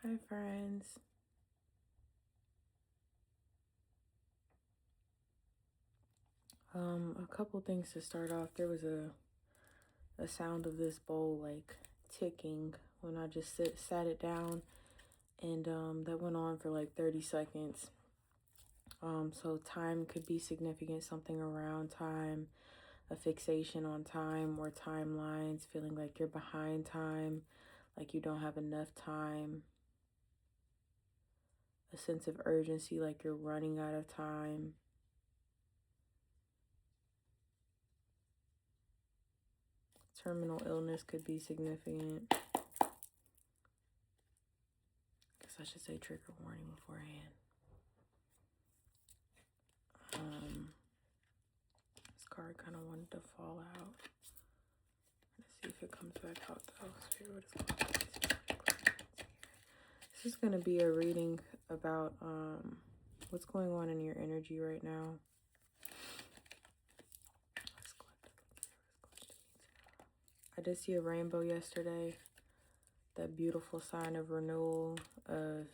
Hi, friends. A couple things to start off. There was a sound of this bowl like ticking when I just sat it down, and that went on for like 30 seconds. So time could be significant, something around time, a fixation on time or timelines, feeling like you're behind time, like you don't have enough time, a sense of urgency, like you're running out of time. Terminal illness could be significant. Guess I should say trigger warning beforehand. This card kind of wanted to fall out. Let's see if it comes back out though. Spirit, what is going? This is gonna be a reading about what's going on in your energy right now. I did see a rainbow yesterday. That beautiful sign of renewal, of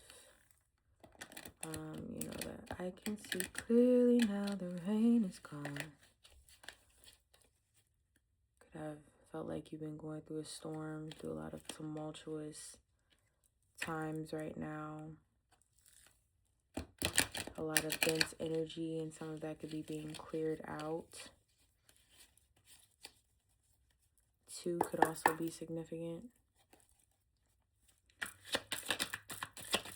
that I can see clearly now the rain is gone. Could have felt like you've been going through a storm, through a lot of tumultuous times right now. A lot of dense energy, and some of that could be being cleared out. 2 could also be significant.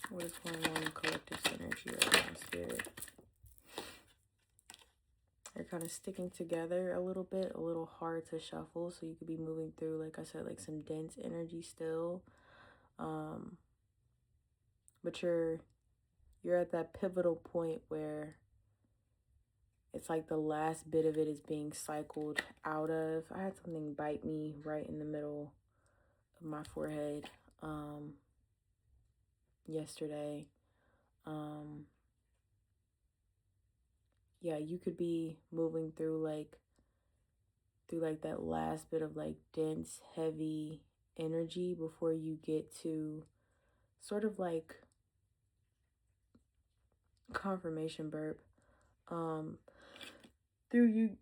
What is going on in collective energy right now, Spirit? They're kind of sticking together a little bit, a little hard to shuffle. So you could be moving through, like I said, like some dense energy still. But you're at that pivotal point where it's like the last bit of it is being cycled out of. I had something bite me right in the middle of my forehead yesterday. Yeah, you could be moving through that last bit of like dense, heavy energy before you get to sort of like confirmation burp. Through you,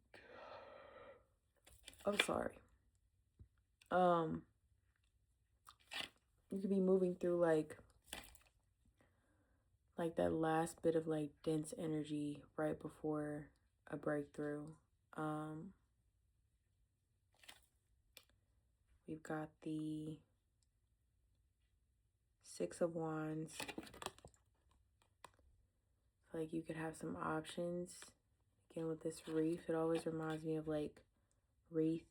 I'm sorry. You could be moving through like that last bit of like dense energy right before a breakthrough. We've got the 6 of Wands. I feel like you could have some options. Again, with this wreath, it always reminds me of like wreath.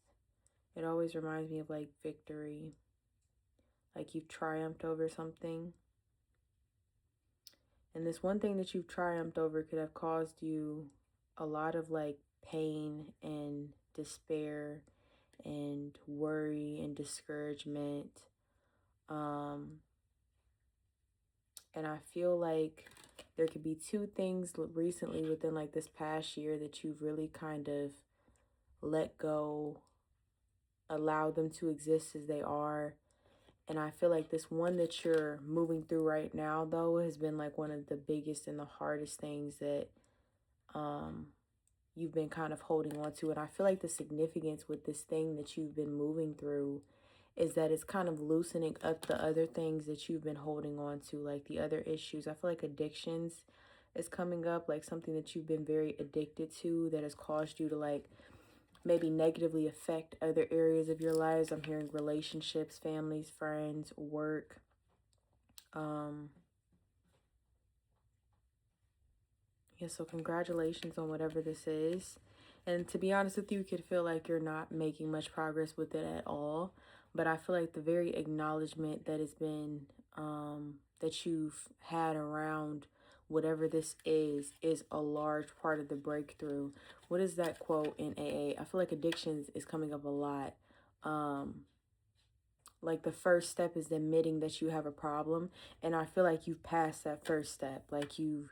It always reminds me of like victory. Like you've triumphed over something. And this one thing that you've triumphed over could have caused you a lot of like pain and despair and worry and discouragement. And I feel like there could be 2 things recently within like this past year that you've really kind of let go, allow them to exist as they are. And I feel like this one that you're moving through right now, though, has been like one of the biggest and the hardest things that you've been kind of holding on to. And I feel like the significance with this thing that you've been moving through is that it's kind of loosening up the other things that you've been holding on to, like the other issues. I feel like addictions is coming up, like something that you've been very addicted to that has caused you to like maybe negatively affect other areas of your lives. I'm hearing relationships, families, friends, work. Yeah, so congratulations on whatever this is. And to be honest with you, you could feel like you're not making much progress with it at all. But I feel like the very acknowledgement that has been, that you've had around whatever this is a large part of the breakthrough. What is that quote in AA? I feel like addictions is coming up a lot. Like the first step is admitting that you have a problem, and I feel like you've passed that first step. Like you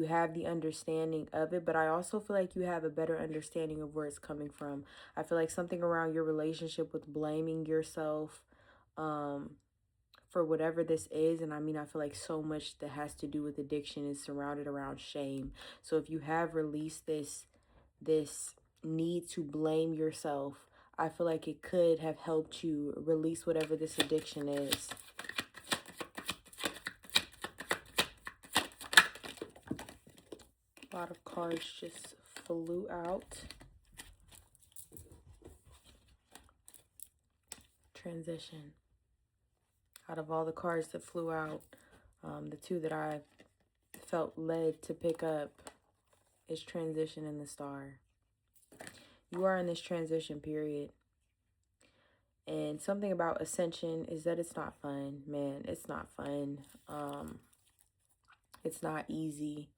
have the understanding of it, but I also feel like you have a better understanding of where it's coming from. I feel like something around your relationship with blaming yourself for whatever this is. And I mean, I feel like so much that has to do with addiction is surrounded around shame. So if you have released this need to blame yourself, I feel like it could have helped you release whatever this addiction is. A lot of cards just flew out. Transition. Out of all the cards that flew out, the two that I felt led to pick up is transition and the star. You are in this transition period. And something about ascension is that it's not fun, man. It's not fun. It's not easy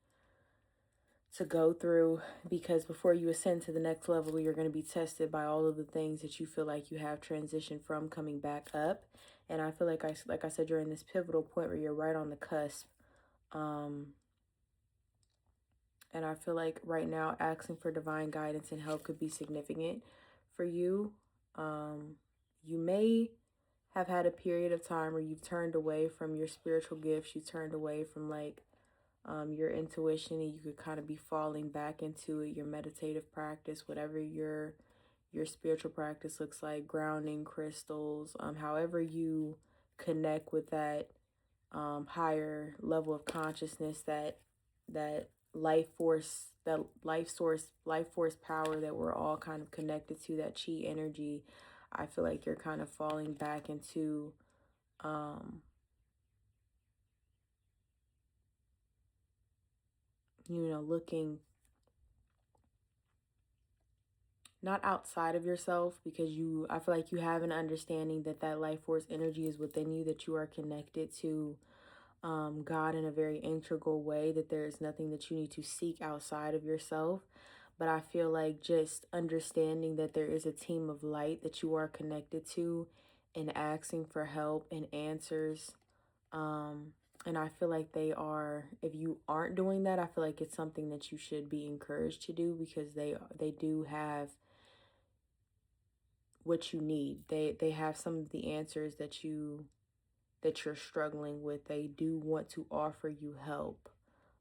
to go through, because before you ascend to the next level, you're going to be tested by all of the things that you feel like you have transitioned from coming back up. And I feel like I said, you're in this pivotal point where you're right on the cusp. And I feel like right now asking for divine guidance and help could be significant for you. You may have had a period of time where you've turned away from your spiritual gifts. You turned away from like your intuition, and you could kind of be falling back into it, your meditative practice, whatever your spiritual practice looks like, grounding, crystals, however you connect with that higher level of consciousness, that life force, that life force power that we're all kind of connected to, that chi energy. I feel like you're kind of falling back into looking not outside of yourself, because I feel like you have an understanding that that life force energy is within you, that you are connected to God in a very integral way, that there is nothing that you need to seek outside of yourself. But I feel like just understanding that there is a team of light that you are connected to, and asking for help and answers. And I feel like if you aren't doing that, I feel like it's something that you should be encouraged to do, because they do have what you need. They have some of the answers that you're struggling with. They do want to offer you help.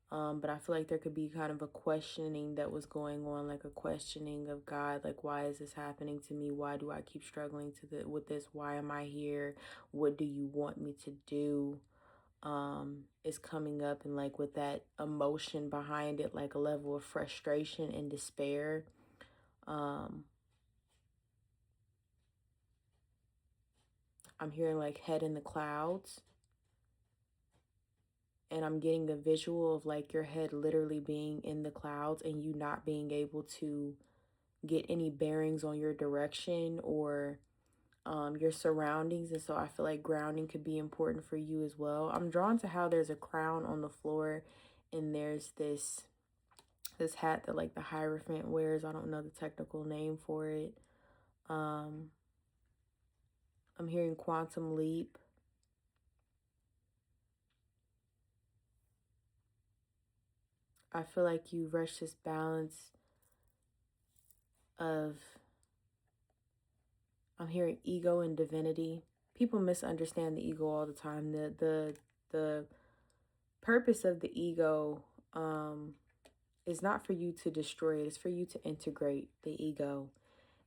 But I feel like there could be kind of a questioning that was going on, like a questioning of God, like, why is this happening to me? Why do I keep struggling with this? Why am I here? What do you want me to do? Is coming up, and like with that emotion behind it, like a level of frustration and despair. I'm hearing like head in the clouds, and I'm getting a visual of like your head literally being in the clouds and you not being able to get any bearings on your direction or your surroundings. And so I feel like grounding could be important for you as well. I'm drawn to how there's a crown on the floor, and there's this hat that like the Hierophant wears. I don't know the technical name for it. I'm hearing quantum leap. I feel like you reached this balance of, I'm hearing ego and divinity. People misunderstand the ego all the time. The purpose of the ego is not for you to destroy it. It's for you to integrate the ego.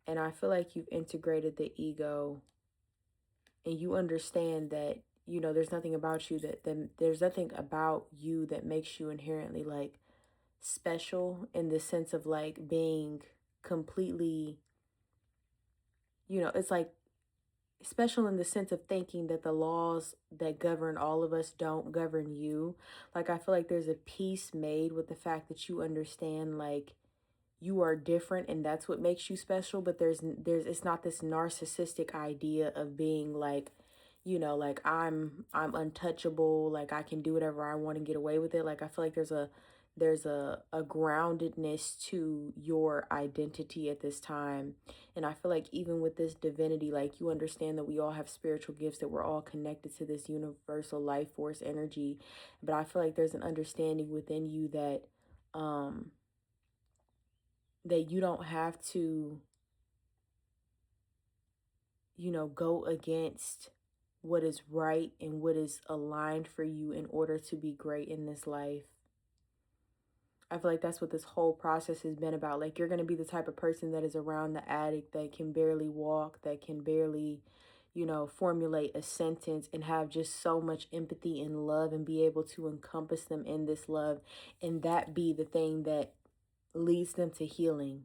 And I feel like you've integrated the ego, and you understand that, there's nothing about you there's nothing about you that makes you inherently like special, in the sense of like being completely, it's like special in the sense of thinking that the laws that govern all of us don't govern you. Like, I feel like there's a peace made with the fact that you understand like you are different, and that's what makes you special. But it's not this narcissistic idea of being like, like I'm untouchable, like I can do whatever I want and get away with it. Like, I feel like there's a groundedness to your identity at this time. And I feel like even with this divinity, like, you understand that we all have spiritual gifts, that we're all connected to this universal life force energy. But I feel like there's an understanding within you that that you don't have to, go against what is right and what is aligned for you in order to be great in this life. I feel like that's what this whole process has been about. Like, you're going to be the type of person that is around the addict that can barely walk, that can barely, formulate a sentence and have just so much empathy and love and be able to encompass them in this love, and that be the thing that leads them to healing.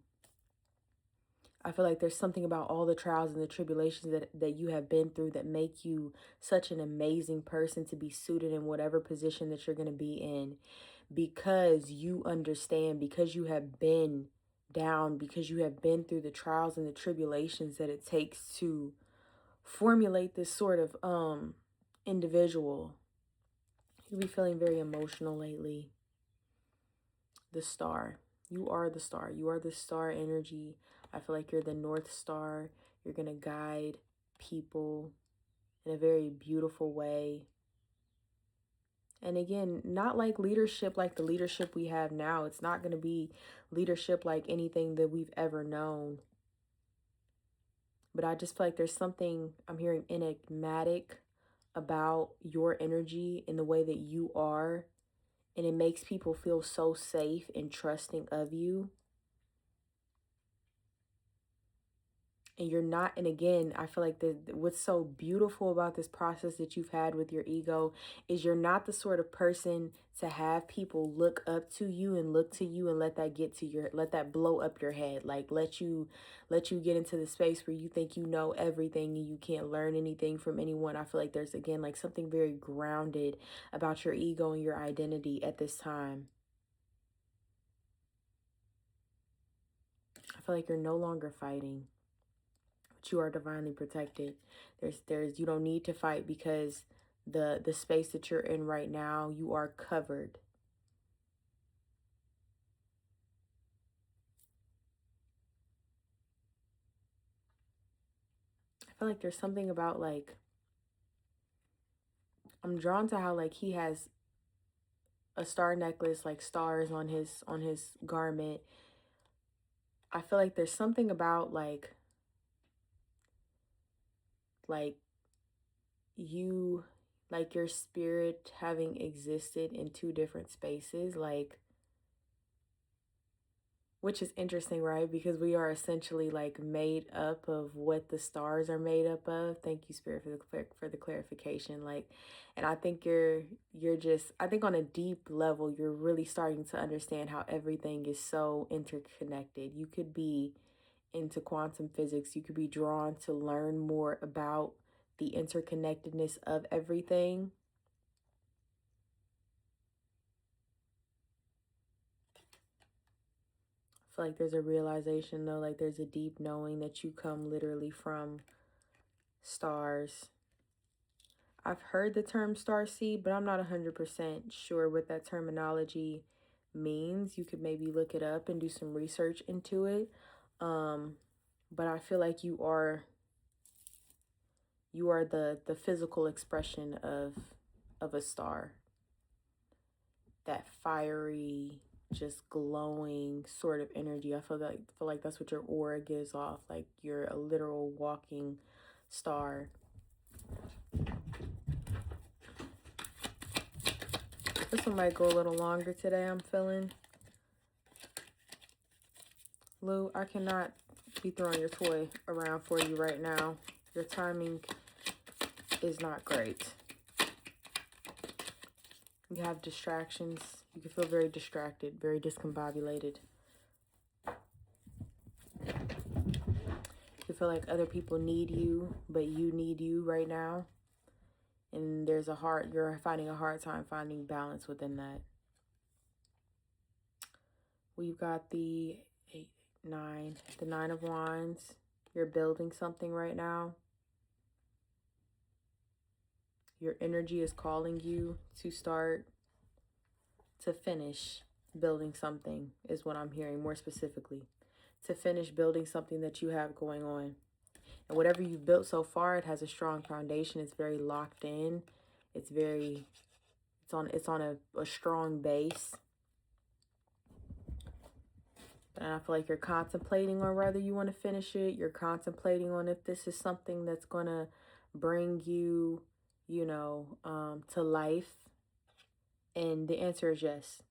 I feel like there's something about all the trials and the tribulations that you have been through that make you such an amazing person to be suited in whatever position that you're going to be in, because you understand, because you have been down, because you have been through the trials and the tribulations that it takes to formulate this sort of individual. You'll be feeling very emotional lately. The star. You are the star. You are the star energy. I feel like you're the North Star. You're going to guide people in a very beautiful way. And again, not like leadership like the leadership we have now. It's not going to be leadership like anything that we've ever known. But I just feel like there's something I'm hearing enigmatic about your energy in the way that you are. And it makes people feel so safe and trusting of you. And you're not, and again, I feel like what's so beautiful about this process that you've had with your ego is you're not the sort of person to have people look up to you and look to you and let that blow up your head. Like, let you get into the space where you think you know everything and you can't learn anything from anyone. I feel like there's, again, like something very grounded about your ego and your identity at this time. I feel like you're no longer fighting. You are divinely protected. You don't need to fight, because the space that you're in right now, you are covered. I feel like there's something about, like, I'm drawn to how, like, he has a star necklace, like stars on his garment. I feel like there's something about like you, like your spirit having existed in two different spaces, like, which is interesting, right? Because we are essentially like made up of what the stars are made up of. Thank you, Spirit, for the clarification. Like, and I think you're just, I think on a deep level, you're really starting to understand how everything is so interconnected. You could be into quantum physics. You could be drawn to learn more about the interconnectedness of everything. I feel like there's a realization, though, like there's a deep knowing that you come literally from stars. I've heard the term starseed, but I'm not 100% sure what that terminology means. You could maybe look it up and do some research into it. But I feel like you are the physical expression of a star. That fiery, just glowing sort of energy. I feel like that's what your aura gives off. Like, you're a literal walking star. This one might go a little longer today, I'm feeling. Lou, I cannot be throwing your toy around for you right now. Your timing is not great. You have distractions. You can feel very distracted, very discombobulated. You feel like other people need you, but you need you right now. And you're finding a hard time finding balance within that. We've got the 9 of Wands. You're building something right now. Your energy is calling you to finish building something, is what I'm hearing more specifically. To finish building something that you have going on. And whatever you've built so far, it has a strong foundation. It's very locked in. It's on a strong base. And I feel like you're contemplating on whether you want to finish it. You're contemplating on if this is something that's going to bring you, to life? And the answer is yes.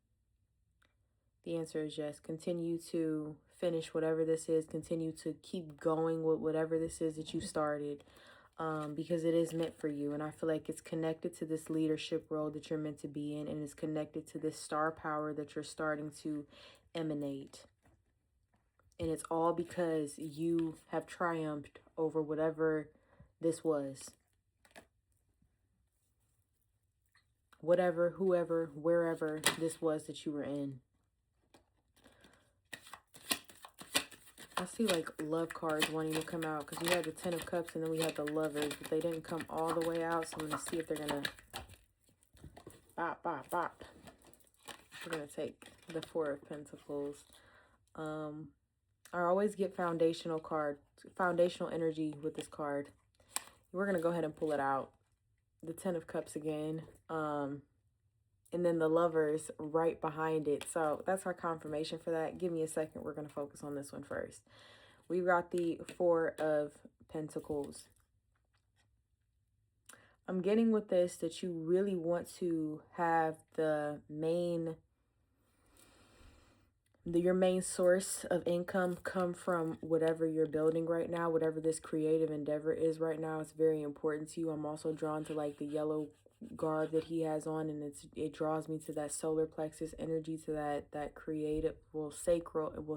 The answer is yes. Continue to finish whatever this is. Continue to keep going with whatever this is that you started, because it is meant for you. And I feel like it's connected to this leadership role that you're meant to be in, and it's connected to this star power that you're starting to emanate. And it's all because you have triumphed over whatever this was. Whatever, whoever, wherever this was that you were in. I see like love cards wanting to come out, because we had the Ten of Cups and then we had the Lovers, but they didn't come all the way out. So I'm going to see if they're going to bop, bop, bop. We're going to take the Four of Pentacles. I always get foundational energy with this card. We're going to go ahead and pull it out. The Ten of Cups again. And then the Lovers right behind it. So that's our confirmation for that. Give me a second. We're going to focus on this one first. We've got the Four of Pentacles. I'm getting with this that you really want to have your main source of income come from whatever you're building right now, whatever this creative endeavor is right now. It's very important to you. I'm also drawn to like the yellow garb that he has on, and it draws me to that solar plexus energy, to that creative,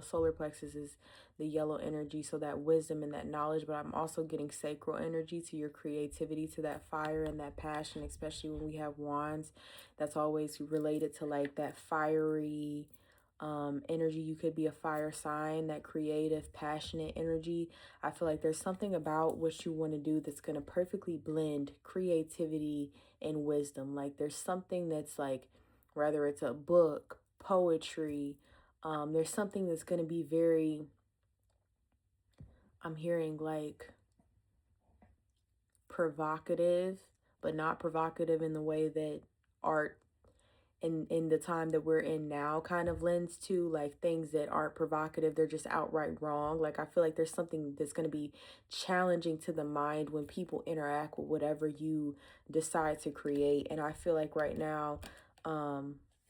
solar plexus is the yellow energy, so that wisdom and that knowledge. But I'm also getting sacral energy, to your creativity, to that fire and that passion, especially when we have wands. That's always related to like that fiery energy. You could be a fire sign, that creative, passionate energy. I feel like there's something about what you want to do that's going to perfectly blend creativity and wisdom. Like there's something that's like, whether it's a book, poetry, there's something that's going to be very, I'm hearing like provocative, but not provocative in the way that art in the time that we're in now kind of lends to, like things that aren't provocative, they're just outright wrong. Like I feel like there's something that's going to be challenging to the mind when people interact with whatever you decide to create. And I feel like right now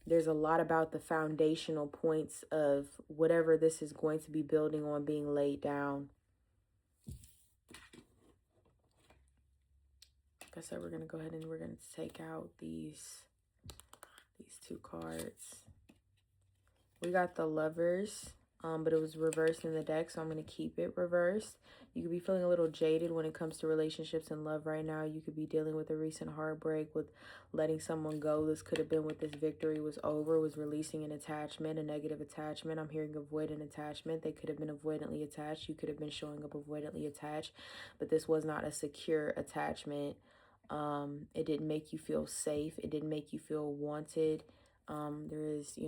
there's a lot about the foundational points of whatever this is going to be building on being laid down. Like I said, we're going to go ahead and we're going to take out these two cards. We got the Lovers, but it was reversed in the deck, so I'm going to keep it reversed. You could be feeling a little jaded when it comes to relationships and love right now. You could be dealing with a recent heartbreak, with letting someone go. This could have been what this victory was over, was releasing an attachment, a negative attachment. I'm hearing avoidant attachment. They could have been avoidantly attached. You could have been showing up avoidantly attached, but this was not a secure attachment. It didn't make you feel safe. It didn't make you feel wanted. There is,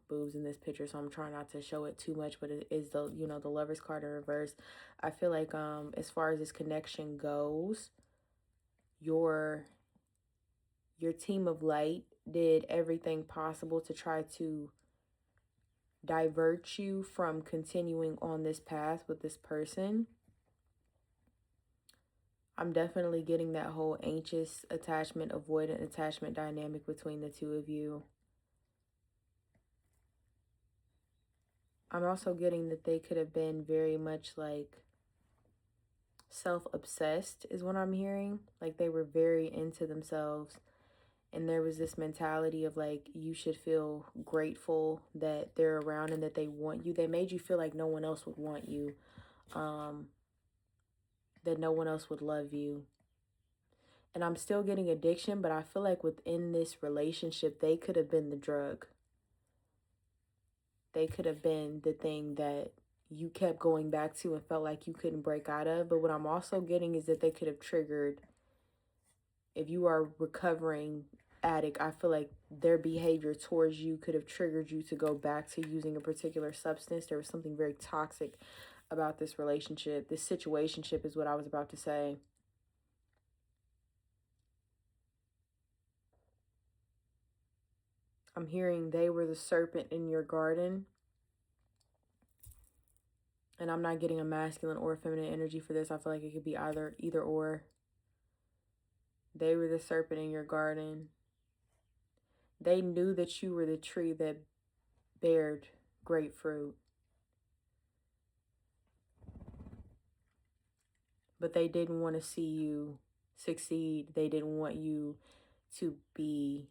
boobs in this picture, so I'm trying not to show it too much, but it is the Lover's card in reverse. I feel like, as far as this connection goes, your team of light did everything possible to try to divert you from continuing on this path with this person. I'm definitely getting that whole anxious attachment, avoidant attachment dynamic between the two of you. I'm also getting that they could have been very much like self-obsessed is what I'm hearing. Like they were very into themselves. And there was this mentality of like, you should feel grateful that they're around and that they want you. They made you feel like no one else would want you. That no one else would love you. And I'm still getting addiction, but I feel like within this relationship, they could have been the drug. They could have been the thing that you kept going back to and felt like you couldn't break out of. But what I'm also getting is that they could have triggered, if you are a recovering addict, I feel like their behavior towards you could have triggered you to go back to using a particular substance. There was something very toxic about this relationship. This situationship is what I was about to say. I'm hearing they were the serpent in your garden. And I'm not getting a masculine or feminine energy for this. I feel like it could be either or. They were the serpent in your garden. They knew that you were the tree that bared great fruit. But they didn't want to see you succeed. They didn't want you to be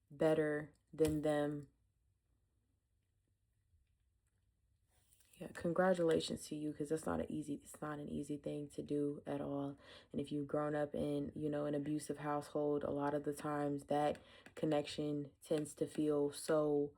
better than them. Yeah, congratulations to you, because it's not an easy thing to do at all. And if you've grown up in, an abusive household, a lot of the times that connection tends to feel so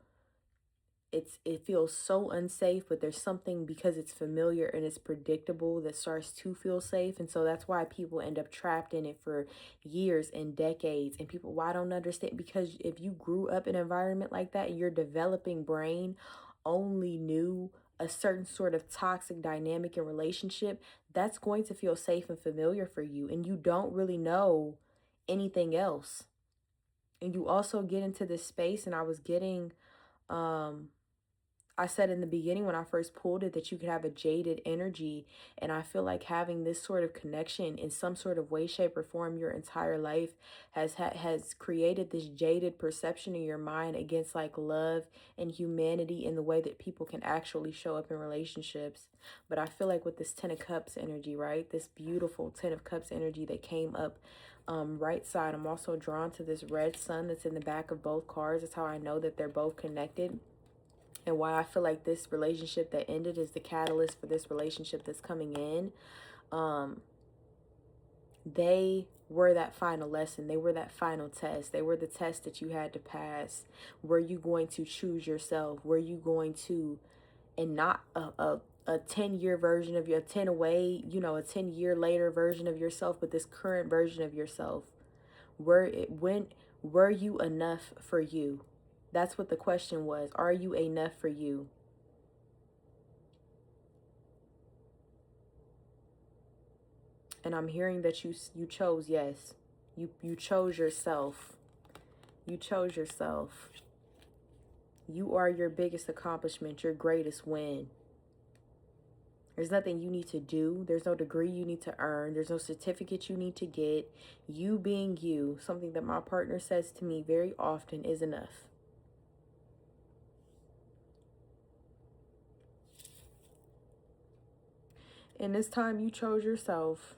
it feels so unsafe, but there's something, because it's familiar and it's predictable, that starts to feel safe. And so that's why people end up trapped in it for years and decades. And people, why, I don't understand, because if you grew up in an environment like that and your developing brain only knew a certain sort of toxic dynamic and relationship, that's going to feel safe and familiar for you, and you don't really know anything else. And you also get into this space, and I said in the beginning when I first pulled it that you could have a jaded energy. And I feel like having this sort of connection in some sort of way, shape, or form your entire life has created this jaded perception in your mind against like love and humanity and the way that people can actually show up in relationships. But I feel like with this Ten of Cups energy, right? This beautiful Ten of Cups energy that came up right side, I'm also drawn to this red sun that's in the back of both cards. That's how I know that they're both connected. And why I feel like this relationship that ended is the catalyst for this relationship that's coming in. They were that final lesson. They were that final test. They were the test that you had to pass. Were you going to choose yourself? Were you going to, and not a 10-year version of your 10 away, a 10-year later version of yourself, but this current version of yourself? Were you enough for you? That's what the question was. Are you enough for you? And I'm hearing that you chose yes. You chose yourself. You chose yourself. You are your biggest accomplishment, your greatest win. There's nothing you need to do. There's no degree you need to earn. There's no certificate you need to get. You being you, something that my partner says to me very often, is enough. And this time you chose yourself.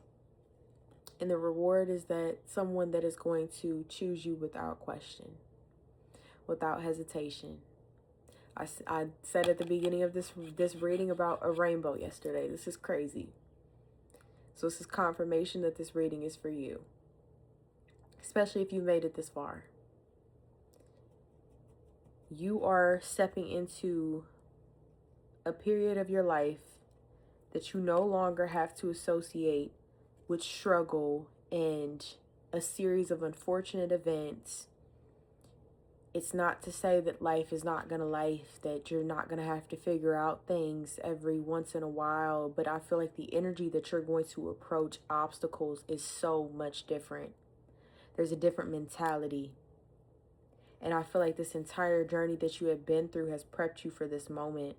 And the reward is that someone that is going to choose you without question, without hesitation. I said at the beginning of this reading about a rainbow yesterday. This is crazy. So this is confirmation that this reading is for you, especially if you made it this far. You are stepping into a period of your life that you no longer have to associate with struggle and a series of unfortunate events. It's not to say that life is not gonna life, that you're not gonna have to figure out things every once in a while, but I feel like the energy that you're going to approach obstacles is so much different. There's a different mentality. And I feel like this entire journey that you have been through has prepped you for this moment.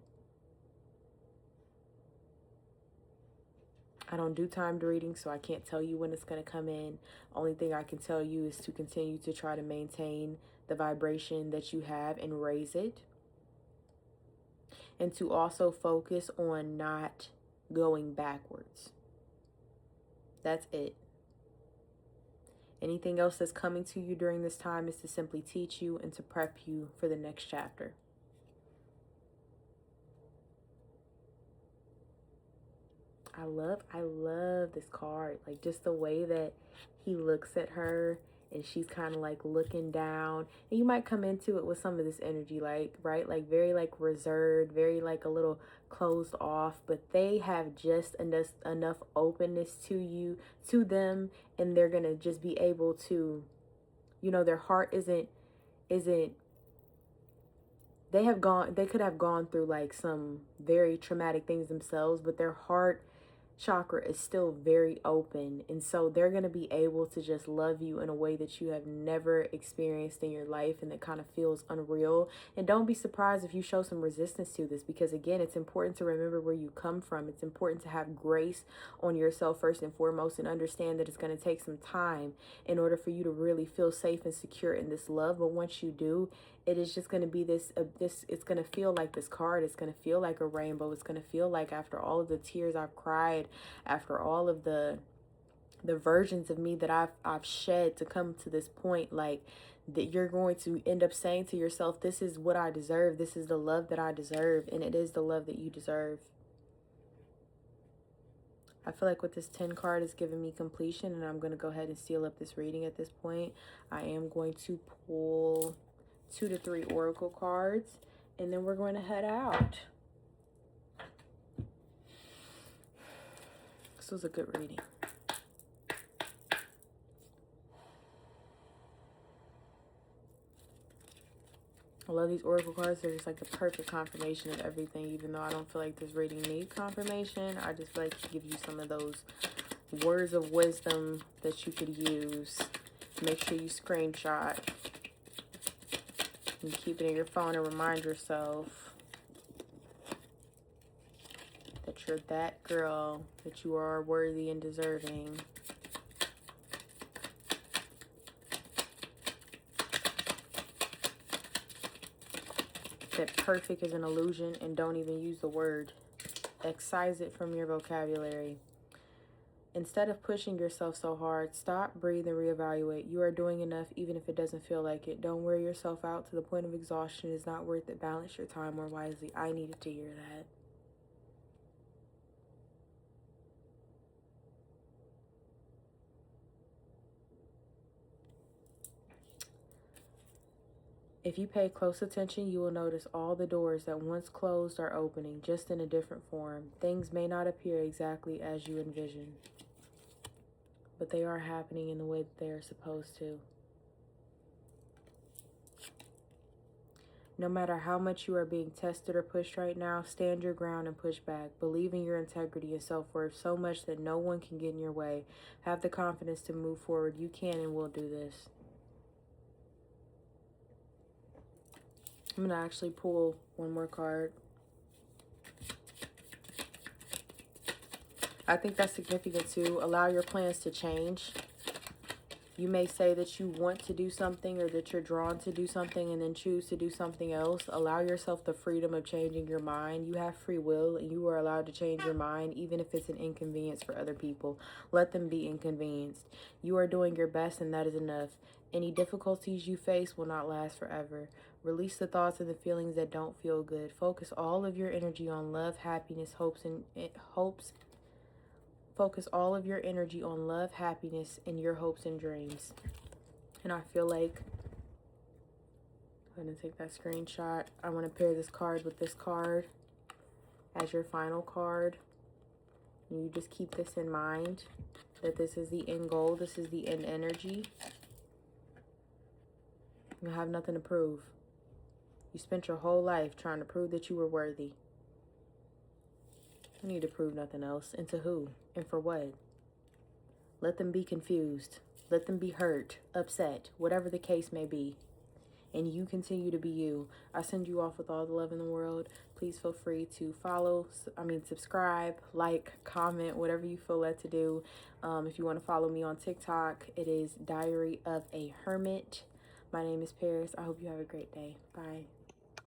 I don't do timed readings, so I can't tell you when it's going to come in. Only thing I can tell you is to continue to try to maintain the vibration that you have and raise it. And to also focus on not going backwards. That's it. Anything else that's coming to you during this time is to simply teach you and to prep you for the next chapter. I love this card. Like just the way that he looks at her and she's kind of like looking down. And you might come into it with some of this energy, like, right? Like very like reserved, very like a little closed off, but they have just enough openness to them, and they're going to just be able to, their heart isn't they could have gone through like some very traumatic things themselves, but their heart chakra is still very open, and so they're going to be able to just love you in a way that you have never experienced in your life, and that kind of feels unreal. And don't be surprised if you show some resistance to this, because again, it's important to remember where you come from. It's important to have grace on yourself first and foremost, and understand that it's going to take some time in order for you to really feel safe and secure in this love. But once you do, it is just going to be this it's going to feel like this card. It's going to feel like a rainbow. It's going to feel like, after all of the tears I've cried, after all of the versions of me that I've shed to come to this point, like, that you're going to end up saying to yourself, this is what I deserve. This is the love that I deserve, and it is the love that you deserve. I feel like with this 10 card is giving me completion, and I'm going to go ahead and seal up this reading at this point. I am going to pull 2 to 3 oracle cards, and then we're going to head out. This was a good reading. I love these oracle cards. They're just like the perfect confirmation of everything, even though I don't feel like this reading needs confirmation. I just feel like to give you some of those words of wisdom that you could use. Make sure you screenshot and keep it in your phone, and remind yourself that you're that girl, that you are worthy and deserving. That perfect is an illusion, and don't even use the word. Excise it from your vocabulary. Instead of pushing yourself so hard, stop, breathe, and reevaluate. You are doing enough, even if it doesn't feel like it. Don't wear yourself out to the point of exhaustion. It's not worth it. Balance your time more wisely. I needed to hear that. If you pay close attention, you will notice all the doors that once closed are opening, just in a different form. Things may not appear exactly as you envision, but they are happening in the way that they are supposed to. No matter how much you are being tested or pushed right now, stand your ground and push back. Believe in your integrity and self-worth so much that no one can get in your way. Have the confidence to move forward. You can and will do this. I'm going to actually pull one more card. I think that's significant too. Allow your plans to change. You may say that you want to do something, or that you're drawn to do something, and then choose to do something else. Allow yourself the freedom of changing your mind. You have free will, and you are allowed to change your mind, even if it's an inconvenience for other people. Let them be inconvenienced. You are doing your best, and that is enough. Any difficulties you face will not last forever. Release the thoughts and the feelings that don't feel good. Focus all of your energy on love, happiness, hopes. Focus all of your energy on love, happiness, and your hopes and dreams. And I feel like I'm going to take that screenshot. I want to pair this card with this card as your final card. And you just keep this in mind, that this is the end goal. This is the end energy. You have nothing to prove. You spent your whole life trying to prove that you were worthy. You need to prove nothing else. And to who? And for what? Let them be confused. Let them be hurt, upset, whatever the case may be. And you continue to be you. I send you off with all the love in the world. Please feel free to subscribe, like, comment, whatever you feel led to do. If you want to follow me on TikTok, it is Diary of a Hermit. My name is Paris. I hope you have a great day. Bye.